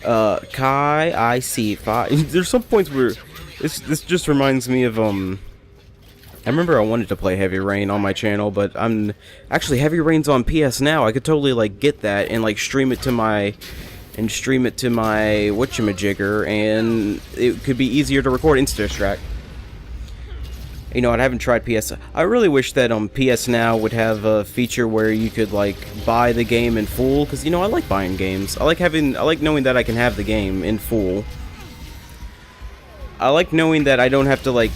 Kai, I see fire. There's some points where this just reminds me of I remember I wanted to play Heavy Rain on my channel, but I'm actually Heavy Rain's on PS Now. I could totally like get that and like stream it to my whatchamajigger, and it could be easier to record Insta-Extract. You know, I haven't tried PS. I really wish that PS Now would have a feature where you could like buy the game in full, because you know I like buying games. I like knowing that I can have the game in full. I like knowing that I don't have to like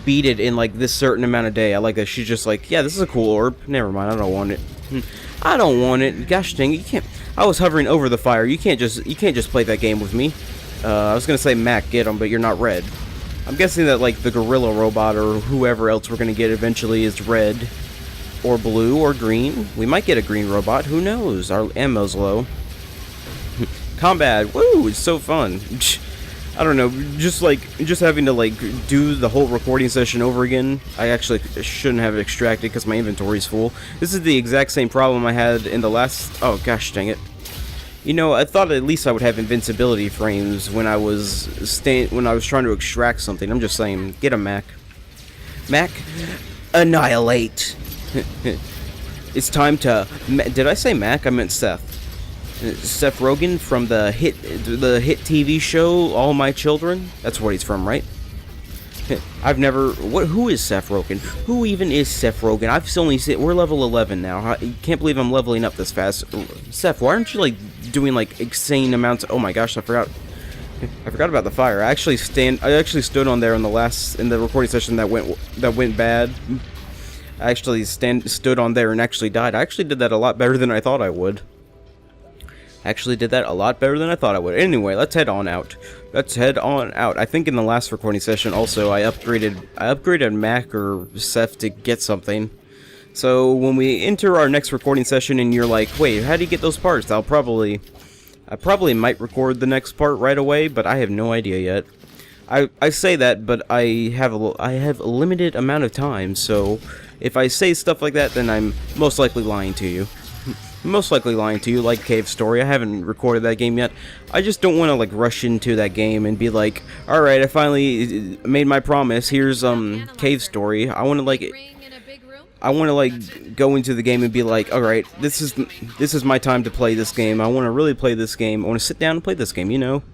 beat it in like this certain amount of day. I like that she's just like, yeah, this is a cool orb. Never mind, I don't want it. I don't want it. Gosh dang it, you can't. I was hovering over the fire. You can't just play that game with me. I was gonna say Mac, get him, but you're not red. I'm guessing that like the gorilla robot or whoever else we're gonna get eventually is red, or blue, or green. We might get a green robot. Who knows? Our ammo's low. Combat. Woo! It's so fun. I don't know, just having to like do the whole recording session over again. I actually shouldn't have it extracted because my inventory's full. This is the exact same problem I had in the last. Oh gosh, dang it! You know, I thought at least I would have invincibility frames when I was trying to extract something. I'm just saying, get a Mac. Mac, annihilate. It's time to. Did I say Mac? I meant Seth. Seth Rogen from the hit TV show All My Children. That's what he's from, right? I've never. Who is Seth Rogen? Who even is Seth Rogen? I've only seen. We're level 11 now. I can't believe I'm leveling up this fast. Seth, why aren't you like doing like insane amounts? Oh my gosh, I forgot. I forgot about the fire. I actually stood on there in the recording session that went bad. I actually stood on there and actually died. I actually did that a lot better than I thought I would. Anyway, let's head on out. I think in the last recording session also I upgraded Mac or Seth to get something. So when we enter our next recording session and you're like, wait, how do you get those parts? I probably might record the next part right away, but I have no idea yet. I say that, but I have a limited amount of time, so if I say stuff like that, then I'm most likely lying to you. Like Cave Story. I haven't recorded that game yet. I just don't want to like rush into that game and be like, alright, I finally made my promise, here's Cave Story. I want to like go into the game and be like, alright, this is my time to play this game. I want to really play this game. I want to sit down and play this game, you know?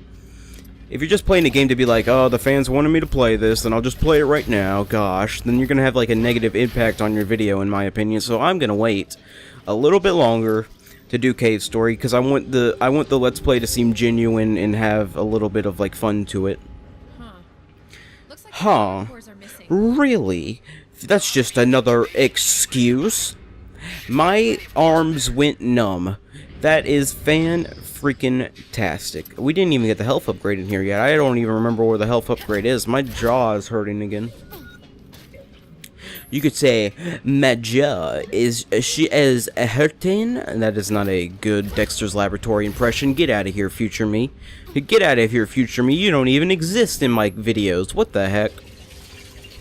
If you're just playing a game to be like, oh, the fans wanted me to play this, then I'll just play it right now, gosh, then you're gonna have like a negative impact on your video, in my opinion, so I'm gonna wait a little bit longer to do Cave Story, because I want the Let's Play to seem genuine and have a little bit of like fun to it. Huh. Really? That's just another excuse? My arms went numb. That is fan-freaking-tastic. We didn't even get the health upgrade in here yet. I don't even remember where the health upgrade is. My jaw is hurting again. You could say, my jaw is hurting. That is not a good Dexter's Laboratory impression. Get out of here, future me. Get out of here, future me. You don't even exist in my videos. What the heck?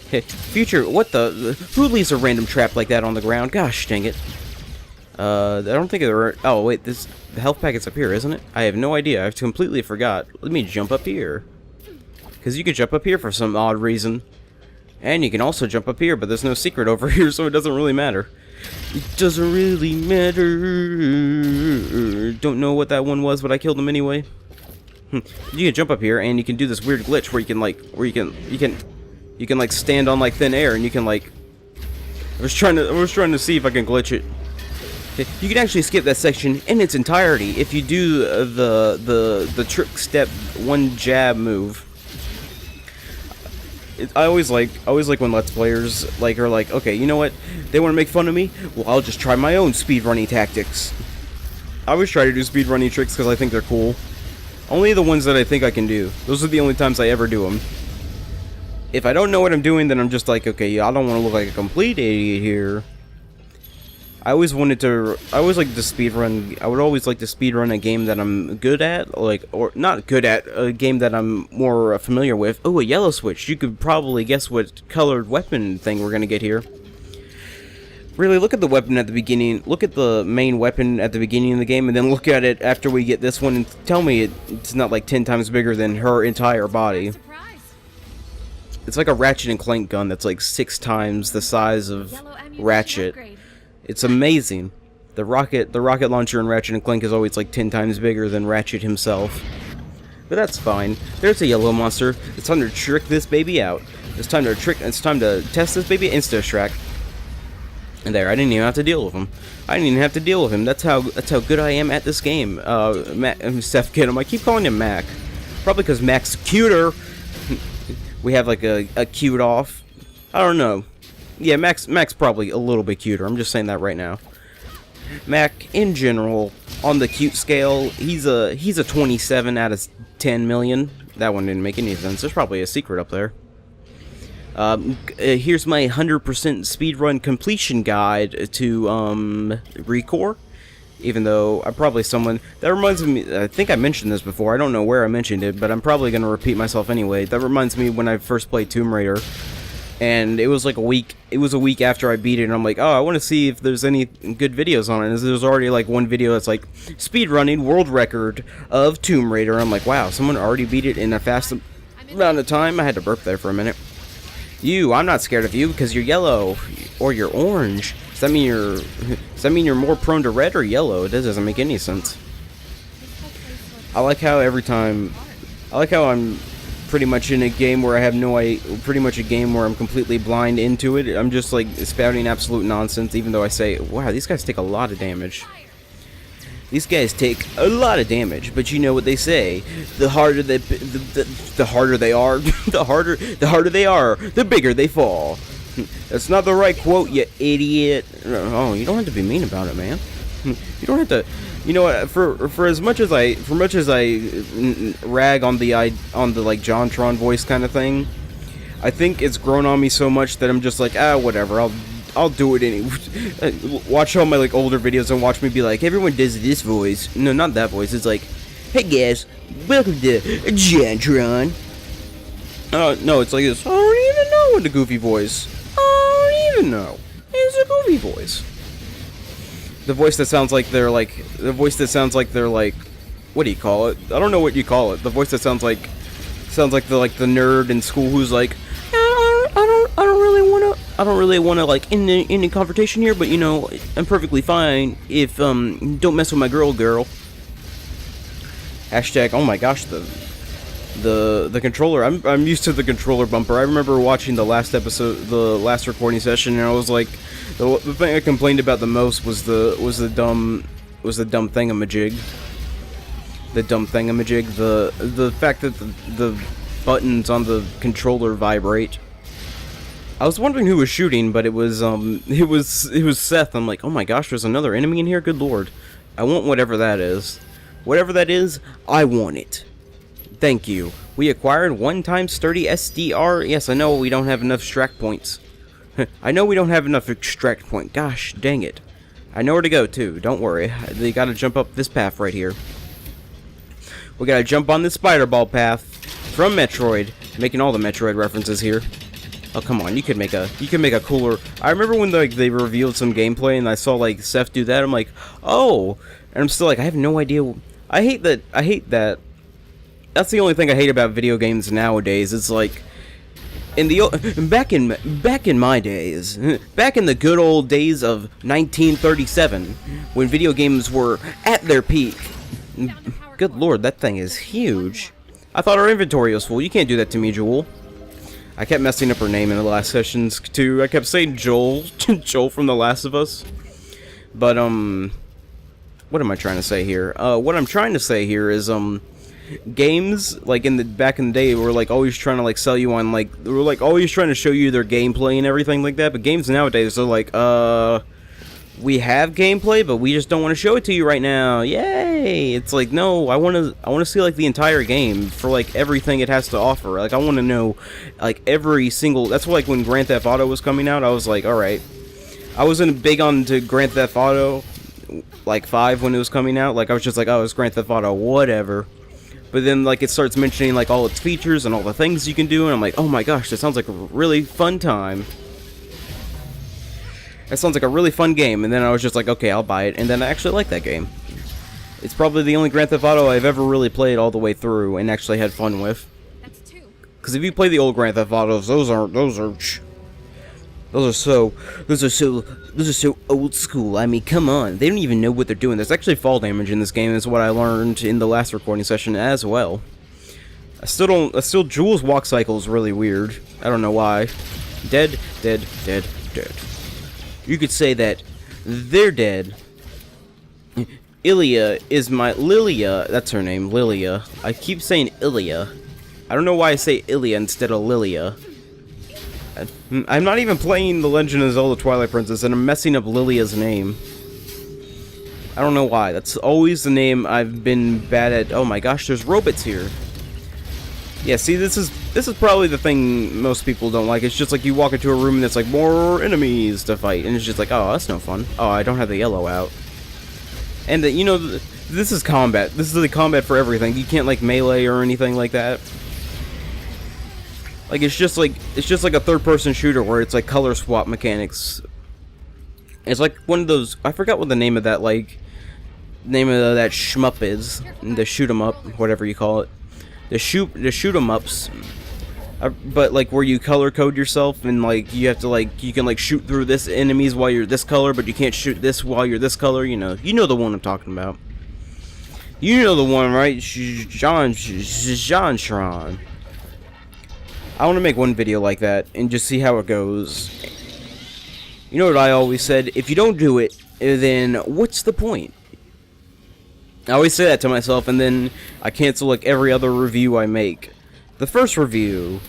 Hey, future, what the? Who leaves a random trap like that on the ground? Gosh dang it. I don't think there are. Oh wait, the health packet's up here, isn't it? I have no idea. I've completely forgot. Let me jump up here, because you could jump up here for some odd reason, and you can also jump up here, but there's no secret over here, so it doesn't really matter. It doesn't really matter. Don't know what that one was, but I killed him anyway. You can jump up here, and you can do this weird glitch where you can like, you can like stand on like thin air, and you can like. I was trying to see if I can glitch it. You can actually skip that section in its entirety if you do the trick step one jab move. I always like when Let's Players are like, okay, you know what? They want to make fun of me? Well, I'll just try my own speedrunning tactics. I always try to do speedrunning tricks because I think they're cool. Only the ones that I think I can do. Those are the only times I ever do them. If I don't know what I'm doing, then I'm just like, okay, I don't want to look like a complete idiot here. I always like to speedrun. I would always like to speedrun a game that I'm good at, or not good at, a game that I'm more familiar with. Oh, a yellow switch. You could probably guess what colored weapon thing we're gonna get here. Really, look at the weapon at the beginning. Look at the main weapon at the beginning of the game, and then look at it after we get this one, and tell me it's not like 10 times bigger than her entire body. It's like a Ratchet and Clank gun that's like 6 times the size of Ratchet. It's amazing. The rocket launcher in Ratchet and Clank is always like 10 times bigger than Ratchet himself. But that's fine. There's a yellow monster. It's time to trick this baby out. It's time to test this baby insta-extract. And there, I didn't even have to deal with him. That's how good I am at this game. Seth Kidham. I keep calling him Mac. Probably because Mac's cuter. We have like a cute off. I don't know. Yeah, Mac's probably a little bit cuter. I'm just saying that right now. Mac, in general, on the cute scale, he's a 27 out of 10 million. That one didn't make any sense. There's probably a secret up there. Here's my 100% speedrun completion guide to ReCore. Even though I'm probably someone that reminds me. I think I mentioned this before. I don't know where I mentioned it, but I'm probably gonna repeat myself anyway. That reminds me when I first played Tomb Raider, and it was like a week. It was a week after I beat it, and I'm like, oh, I want to see if there's any good videos on it. And there's already like one video that's like speedrunning world record of Tomb Raider. I'm like, wow, someone already beat it in a fast amount of time. I had to burp there for a minute. I'm not scared of you because you're yellow or you're orange. Does that mean you're more prone to red or yellow? That doesn't make any sense. I like how I'm pretty much in a game where I have pretty much a game where I'm completely blind into it. I'm just like spouting absolute nonsense, even though I say, wow, these guys take a lot of damage. These guys take a lot of damage, but you know what they say: the harder they are, the harder they are, the bigger they fall. That's not the right quote, you idiot. Oh, you don't have to be mean about it, man. You don't have to. You know what? For as much as I rag on the like JonTron voice kind of thing, I think it's grown on me so much that I'm just like, whatever. I'll do it anyway. Watch all my like older videos and watch me be like, everyone does this voice. No, not that voice. It's like, hey guys, welcome to JonTron. No, it's like this. I don't even know what the goofy voice. I don't even know. It's a goofy voice. The voice that sounds like they're like. What do you call it? I don't know what you call it. The voice that sounds like the nerd in school who's like, I don't really want to like in any confrontation here, but you know, I'm perfectly fine if don't mess with my girl. Hashtag, oh my gosh, the controller. I'm used to the controller bumper. I remember watching the last recording session, and I was like, the thing I complained about the most was the dumb thingamajig. The fact that the buttons on the controller vibrate. I was wondering who was shooting, but it was Seth. I'm like, oh my gosh, there's another enemy in here. Good lord, I want whatever that is. Whatever that is, I want it. Thank you. We acquired 1x sturdy SDR. Yes, I know we don't have enough extract points. Gosh, dang it. I know where to go too. Don't worry. They gotta jump up this path right here. We gotta jump on this spider ball path from Metroid. Making all the Metroid references here. Oh come on, you could make a cooler. I remember when they revealed some gameplay and I saw like Seth do that. I'm like, oh, and I'm still like, I have no idea. I hate that. That's the only thing I hate about video games nowadays. It's like back in my days, back in the good old days of 1937, when video games were at their peak. Good lord, that thing is huge. I thought our inventory was full. You can't do that to me, Joel. I kept messing up her name in the last sessions, too. I kept saying Joel. Joel from The Last of Us. But, what am I trying to say here? What I'm trying to say here is, games, like, back in the day, were, like, always trying to, like, sell you on, like, they were, like, always trying to show you their gameplay and everything like that. But games nowadays are like, we have gameplay, but we just don't want to show it to you right now. Yay! It's like, no, I want to see like the entire game for like everything it has to offer. Like I want to know like every single. That's why, like when Grand Theft Auto was coming out, I was like, all right. I wasn't big on to Grand Theft Auto like 5 when it was coming out. Like I was just like, oh, it's Grand Theft Auto, whatever. But then like it starts mentioning like all its features and all the things you can do, and I'm like, oh my gosh, that sounds like a really fun time. That sounds like a really fun game, and then I was just like, okay, I'll buy it, and then I actually like that game. It's probably the only Grand Theft Auto I've ever really played all the way through and actually had fun with. That's two. Because if you play the old Grand Theft Autos, those are so old school. I mean, come on, they don't even know what they're doing. There's actually fall damage in this game, is what I learned in the last recording session as well. Jules' walk cycle is really weird. I don't know why. Dead, dead, dead, dead. You could say that they're dead. Lilia, that's her name, Lilia. I keep saying Ilia. I don't know why I say Ilia instead of Lilia. I'm not even playing The Legend of Zelda Twilight Princess, and I'm messing up Lilia's name. I don't know why. That's always the name I've been bad at. Oh my gosh, there's robots here. Yeah, see, this is probably the thing most people don't like. It's just like you walk into a room and it's like more enemies to fight, and it's just like, oh, that's no fun. Oh, I don't have the yellow out. And you know, this is combat. This is the combat for everything. You can't like melee or anything like that. Like it's just like a third-person shooter where it's like color swap mechanics. It's like one of those. I forgot what the name of that that shmup is. The shoot 'em up, whatever you call it. The shoot 'em ups. But like where you color code yourself and like you have to like you can like shoot through this enemies while you're this color, but you can't shoot this while you're this color. You know the one I'm talking about. You know the one, right? John Shron. I want to make one video like that and just see how it goes. You know what I always said? If you don't do it, then what's the point? I always say that to myself, and then I cancel like every other review I make. The first review,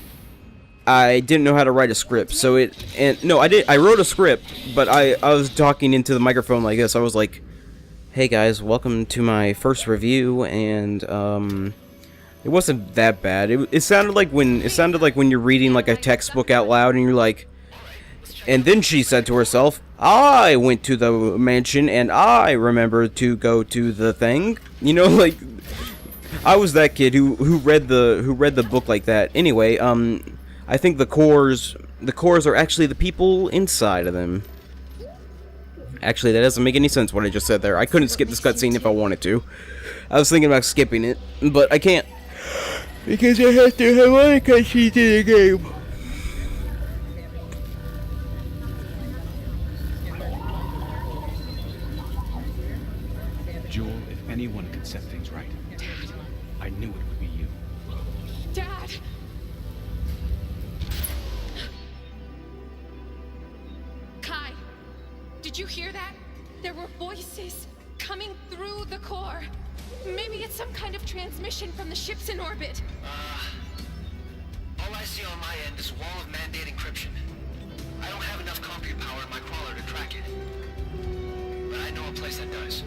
I didn't know how to write a script, so I wrote a script, but I was talking into the microphone like this. I was like, hey guys, welcome to my first review, and it wasn't that bad. It sounded like when you're reading like a textbook out loud, and you're like, and then she said to herself, I went to the mansion and I remembered to go to the thing. You know, like I was that kid who read the book like that. Anyway, I think the cores are actually the people inside of them. Actually, that doesn't make any sense what I just said there. I couldn't skip this cutscene if I wanted to. I was thinking about skipping it, but I can't because I have to have other cutscenes in the game. Joel, if anyone could set things right, Dad. I knew it would be you. Dad! Kai, did you hear that? There were voices coming through the core. Maybe it's some kind of transmission from the ships in orbit. All I see on my end is a wall of mandate encryption. I don't have enough compute power in my crawler to track it. But I know a place that does.